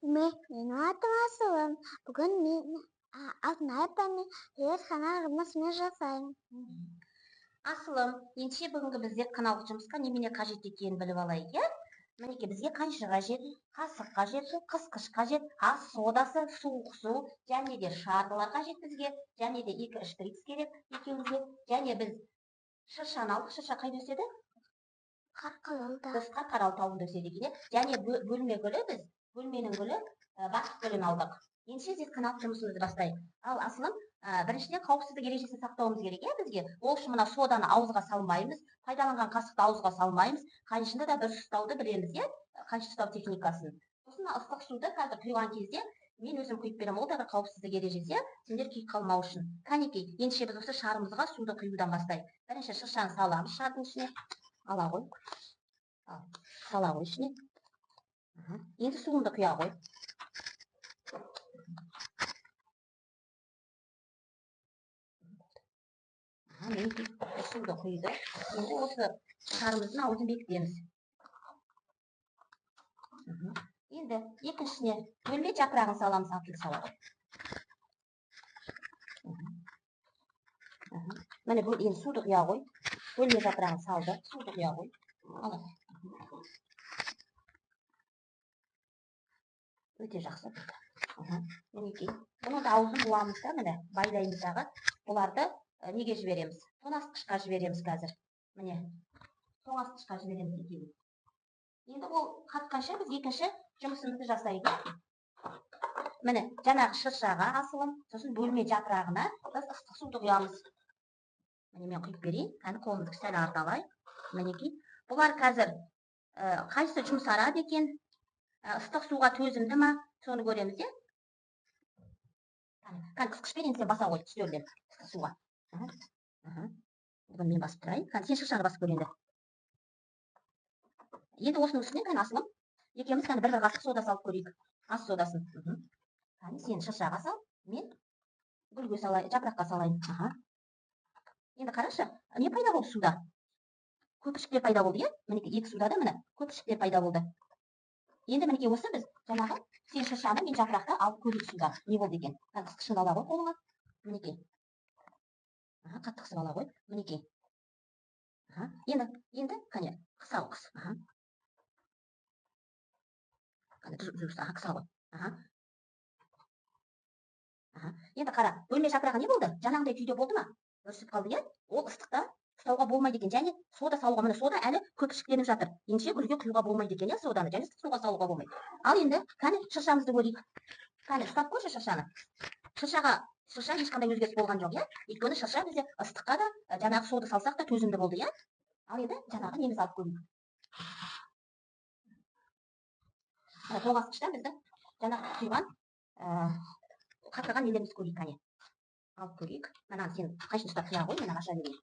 Менің атым Асылым. Бүгін мен Алтынай апамен зертхана жұмысымен жасаймын. Асылым, ендеше бүгінгі біз зертханалық жұмысқа немене қажет екенін біліп алайық, иә? Мінекей бізге қанша қажет, қасық қажет, қысқыш қажет, ас содасы, суық су, және де шардылар қажет бізге, және де 2 шприц керек екеумізге, және біз шыршаны алдық. Шырша қайда өседі? Қарқаралыда. Біз Қарқаралы тауында өседі екен, және бөлме гүлі біз бөлменің гүлі бақыт гүлін алдық. Ендеше зертханалық жұмысымызды бастайық. Ал Асылым, біріншіден қауіпсіздік ережесін сақтауымыз керек, иә, бізге. Ол үшін мына соданы ауызға салмаймыз, пайдаланған қасықты ауызға салмаймыз, қайшыны да дұрыс ұстауды білеміз, иә, қайшы ұстау техникасын. Сосын ыстық суды қазір құйған кезде мен өзім құйып беремін, ол да бір қауіпсіздік ережесі, сендер күйіп қалмау үшін. Кәнекей, ендеше біз осы шарымызға суды құюдан бастайық. Бірінші шыршаны саламыз шардың ішіне. Ала ғой. Сала ғой ішіне. Енді суынды құя ғой. Суды құйды. Енді осы шарымыздың аузын бекітеміз. Енді екіншісіне бөлме жапырағын саламыз, алтын сала ғой. Міне енді суды құя ғой. Бөлме жапырағын салды, суды құя ғой. Өте жақсы. Мінекей. Бұны да аузын буамыз да, міне байлаймыз дағы. Бұларды неге жібереміз? Тоңазытқышқа жібереміз қазір. Міне. Тоңазытқышқа жібереміз екеуін. Енді ол қатқанша біз екінші жұмысымызды жасайық. Міне, жаңағы шыршаға Асылым, сосын бөлме жапырағына біз ыстық суды құямыз. Міне мен құйып берейін. Кәні қолымды сәл арталай. Мінекей. Бұлар қазір қайсы жұмсарады екен? Ыстық суға төзімді ма? Соны көреміз, е? Кәні қысқышпен енді сен баса ғой үстелден ыстық суға. Бұны мен басып тұрайын. Кәні сен шыршаны басып көр енді. Енді осының үстінен кәні Асылым, екеуміз кәні бір қасық сода салып көрейік. Ас содасын. Кәні сен шыршаға сал, мен гүлге салайын, жапыраққа салайын. Енді қарашы, не пайда болды суда? Көпіршіктер пайда болды, е? Мінекей екі суда да міне көпіршіктер пайда болды. Енді мінекей осы біз жаңағы сен шыршаны, мен жапырақты алып көрейік суда. Не болды екен? Қысқышын ала ғой қолыңа. Мінекей. Қатты қысып ала ғой. Мінекей. Енді кәне қысал қыс. Кәне дұрыс, қысал ғой. Енді қара, бөлме жапырағы не болды? Жаңағыдай күйде болды ма? Үрсіп қалды, е? Ол ыстықта ұстауға болмайды екен. Және сода салуға, міне сода әлі көпіршіктеніп жатыр. Ендеше гүлге құюға болмайды екен, е, соданы. Және ыстық суға салуға болмайды. Ал енді кәне шыршамызды көрейік. Кәне ұстап көрші шыршаны. Шырша ешқандай өзгеріс болған жоқ, е? Өйткені шырша бізде ыстыққа да, жаңағы сода салсақ та төзімді болды, е? Ал енді жаңағы неміз алып көрейік. Тоңазытқыштан біздің жаңағы құйған қатырған нелеріміз көрейік, кәне. Алып көрейік. Мына сен қайшын ұстап құя ғой, мен аша берейін.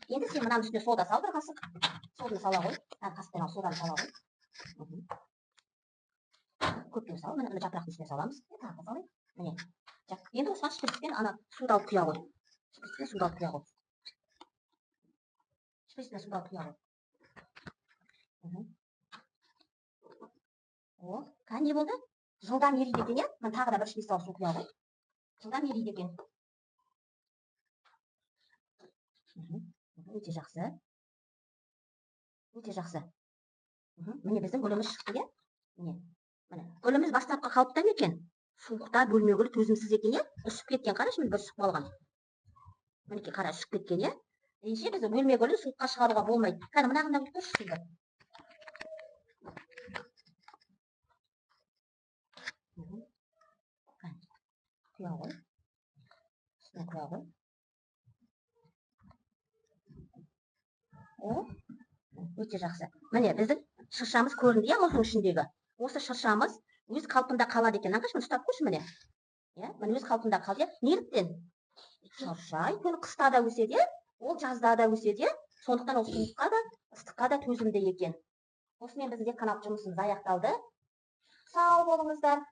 Енді сен мынаның үстіне сода сал, бір қасық. Соданы сала ғой. Қасықпен ал соданы сала ғой. Көптен сал, міне жапырақтың үстіне саламыз. Тағы салайық. Міне. Енді осыған шприцпен ана суды алып құя ғой. Шприцпен суды алып құя ғой. Шприцпен суды алып құя ғой. Кәне не болды? Жылдам ериді екен, е? Мен тағы да бір шприц алып су құя ғой. Жылдам ериді екен. Өте жақсы. Өте жақсы. Міне біздің гүліміз шықты, е? Міне. Гүліміз бастапқы қалыпта екен. Суықта бөлме гүлі төзімсіз екен, е? Үсіп кеткен, қарашы, мен бір үсіп қалған. Мінекей қара үсіп кеткен, е? Ендеше біз бөлме гүлін суыққа шығаруға болмайды. Кәне мынағында құйып көрші суды. Құя ғой. Үстіне құя ғой. Өте жақсы. Міне біздің шыршамыз көрінді, е, осының ішіндегі. Осы шыршамыз өз қалпында қалады екен. Аңғаш, мені ұстап көрші міне. Міне өз қалпында қалды, е? Неліктен? Шырша өйткені қыста да өседі, е? Ол жазда да өседі, е? Сондықтан ол суыққа да, ыстыққа да төзімді екен. Осымен біздің зертханалық жұмысымыз аяқталды. Сау болыңыздар.